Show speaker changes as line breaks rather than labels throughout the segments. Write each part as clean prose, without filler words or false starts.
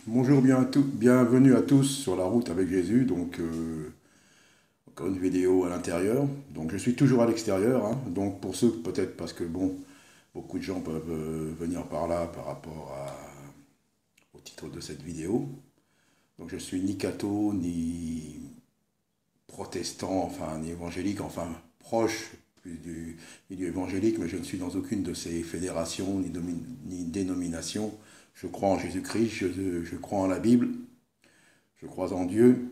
Bonjour, bienvenue à tous sur la route avec Jésus. Encore une vidéo à l'intérieur. Donc, je suis toujours à l'extérieur, hein. Donc, pour ceux, peut-être parce que, bon, beaucoup de gens peuvent venir par là par rapport au titre de cette vidéo. Donc, je suis ni catho, ni protestant, enfin, ni évangélique, enfin, proche plus du milieu évangélique, mais je ne suis dans aucune de ces fédérations ni dénominations. Je crois en Jésus-Christ, je crois en la Bible, je crois en Dieu,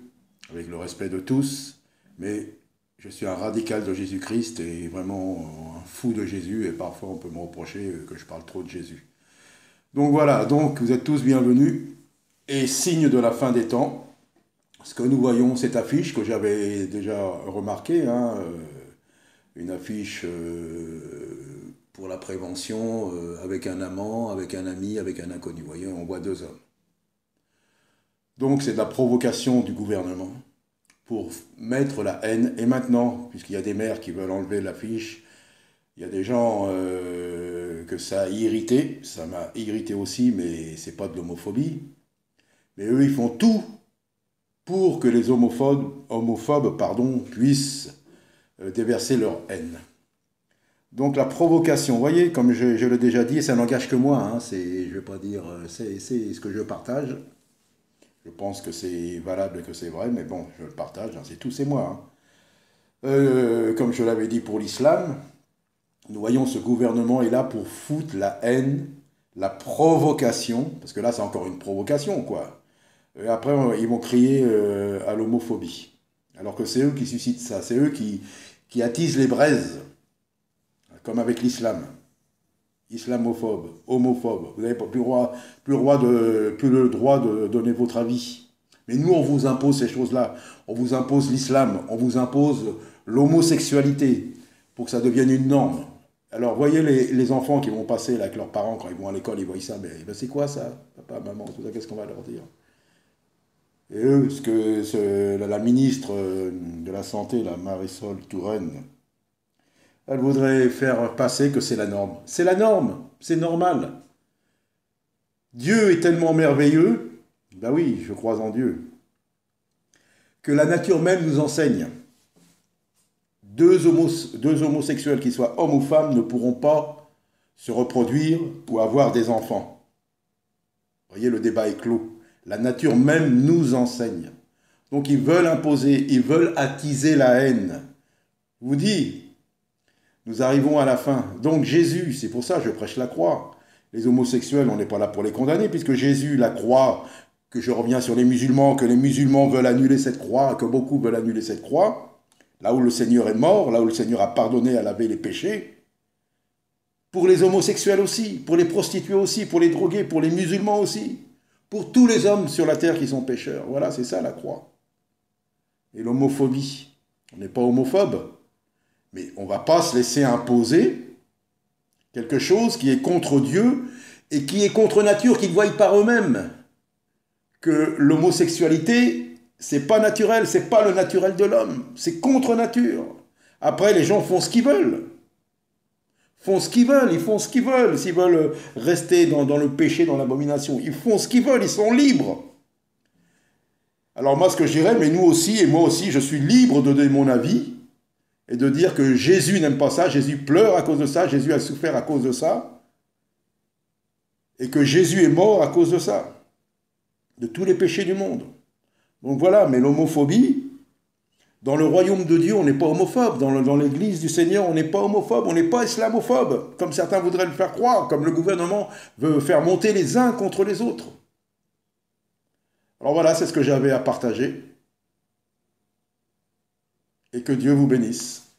avec le respect de tous, mais je suis un radical de Jésus-Christ et vraiment un fou de Jésus, et parfois on peut me reprocher que je parle trop de Jésus. Donc voilà, donc vous êtes tous bienvenus, et signe de la fin des temps, ce que nous voyons, cette affiche que j'avais déjà remarquée, hein, une affiche pour la prévention, avec un amant, avec un ami, avec un inconnu. Vous voyez, on voit deux hommes. Donc c'est de la provocation du gouvernement pour mettre la haine. Et maintenant, puisqu'il y a des maires qui veulent enlever l'affiche, il y a des gens que ça a irrité. Ça m'a irrité aussi, mais c'est pas de l'homophobie. Mais eux, ils font tout pour que les homophobes puissent déverser leur haine. Donc la provocation, vous voyez, comme je l'ai déjà dit, ça n'engage que moi, hein, je ne vais pas dire, c'est ce que je partage. Je pense que c'est valable et que c'est vrai, mais bon, je le partage, hein, c'est tout, c'est moi, hein. Comme je l'avais dit pour l'islam, nous voyons ce gouvernement est là pour foutre la haine, la provocation, parce que là c'est encore une provocation, quoi. Et après, ils vont crier à l'homophobie. Alors que c'est eux qui suscitent ça, c'est eux qui attisent les braises, comme avec l'islam. Islamophobe, homophobe, vous n'avez plus le droit de donner votre avis. Mais nous, on vous impose ces choses-là. On vous impose l'islam, on vous impose l'homosexualité, pour que ça devienne une norme. Alors, voyez les enfants qui vont passer là, avec leurs parents, quand ils vont à l'école, ils voient ça, mais ben, c'est quoi ça, papa, maman, tout ça, qu'est-ce qu'on va leur dire? Et eux, la ministre de la Santé, la Marisol Touraine, elle voudrait faire passer que c'est la norme. C'est la norme, c'est normal. Dieu est tellement merveilleux, ben oui, je crois en Dieu, que la nature même nous enseigne. Deux homosexuels, qui soient hommes ou femmes, ne pourront pas se reproduire ou avoir des enfants. Vous voyez, le débat est clos. La nature même nous enseigne. Donc ils veulent imposer, ils veulent attiser la haine. Je vous dis, nous arrivons à la fin. Donc Jésus, c'est pour ça que je prêche la croix. Les homosexuels, on n'est pas là pour les condamner, puisque Jésus, la croix, que je reviens sur les musulmans, que les musulmans veulent annuler cette croix, que beaucoup veulent annuler cette croix, là où le Seigneur est mort, là où le Seigneur a pardonné, a lavé les péchés, pour les homosexuels aussi, pour les prostituées aussi, pour les drogués, pour les musulmans aussi, pour tous les hommes sur la terre qui sont pécheurs. Voilà, c'est ça la croix. Et l'homophobie, on n'est pas homophobe, mais on ne va pas se laisser imposer quelque chose qui est contre Dieu et qui est contre nature, qu'ils voient par eux-mêmes. Que l'homosexualité, c'est pas naturel, c'est pas le naturel de l'homme, c'est contre nature. Après, les gens font ce qu'ils veulent. Font ce qu'ils veulent, ils font ce qu'ils veulent. S'ils veulent rester dans le péché, dans l'abomination, ils font ce qu'ils veulent, ils sont libres. Alors moi, ce que je dirais, mais nous aussi, et moi aussi, je suis libre de donner mon avis, et de dire que Jésus n'aime pas ça, Jésus pleure à cause de ça, Jésus a souffert à cause de ça, et que Jésus est mort à cause de ça, de tous les péchés du monde. Donc voilà, mais l'homophobie, dans le royaume de Dieu, on n'est pas homophobe, dans l'église du Seigneur, on n'est pas homophobe, on n'est pas islamophobe, comme certains voudraient le faire croire, comme le gouvernement veut faire monter les uns contre les autres. Alors voilà, c'est ce que j'avais à partager, et que Dieu vous bénisse.